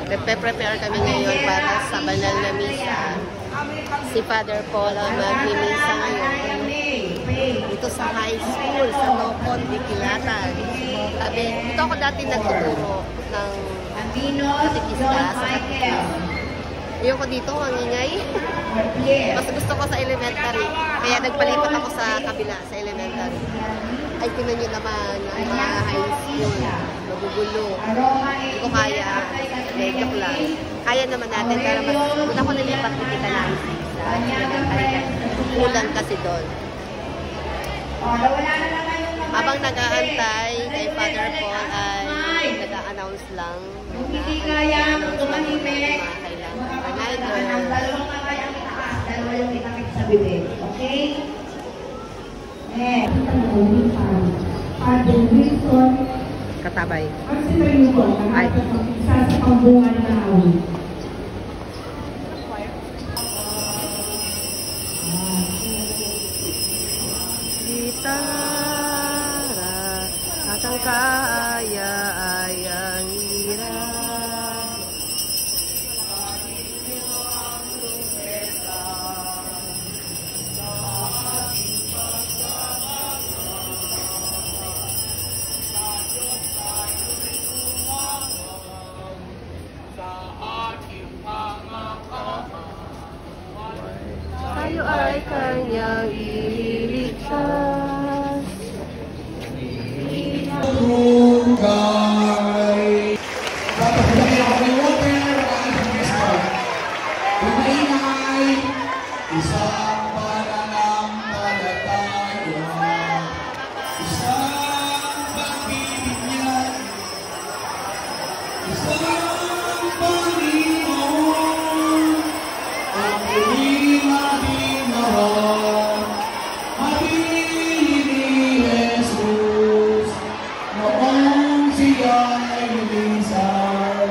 Nagpe-prepare kami ngayon para sa banal na misa. Si Father Paul ang mag-misa ngayon. Dito sa high school, sa Nocon, Dikilatan. Sabi, dito ako dati nagtuturo ng katikista sa katikista. Ayoko dito, ang ingay. Mas gusto ko sa elementary. Kaya nagpalipat ako sa kabila, sa elementary. Ay, tinan nyo naman ang mga high school. Magugulo. Hindi ko kaya. Joke lang. Kaya naman natin. Pero mas una ko nalipat kita namin sa elementary. Kulang kasi doon. Habang nag-aantay kay Father Paul ay nag-a-announce lang. Nag-a-announce lang yung mga kailangan. Okay? Father Wilson Katabay. ang sinayuan ng ating isa sa pambungan na awit. Gitara at ang kaaya-ayang hirap. Tayo ay kanyang ililigtas. Isang pananampalataya, isang pagbibigyan, isang Panginoon, ang piling ating mahal, mabili ni Jesus, noong siya'y lumisan,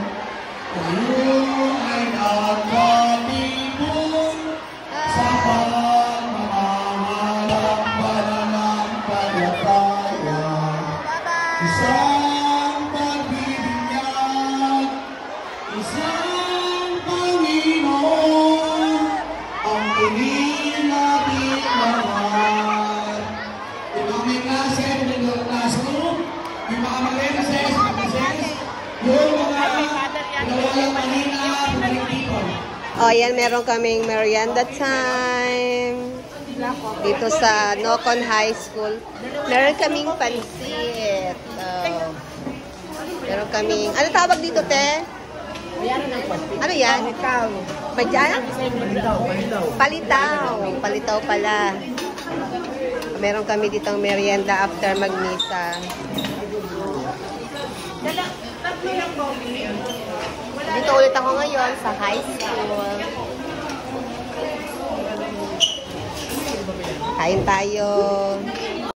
tayo ay nagkatipon sa pagmamahalang pananampalataya, isang pagbibigyan, isang Panginoon, ang piling nating mahal. Yung aming klase, yung classroom, yung mga mag-renases, yung mga nawalang manina, mga people. O, yan, meron kaming merienda time. Dito sa Nocon High School. Meron kaming pansit. Meron kaming, ano tawag dito, te? Ano yan? Madyan? Palitaw. Palitaw pala. Meron kami ditong merienda after magmisa. Dito ulit ako ngayon sa high school. Kain tayo.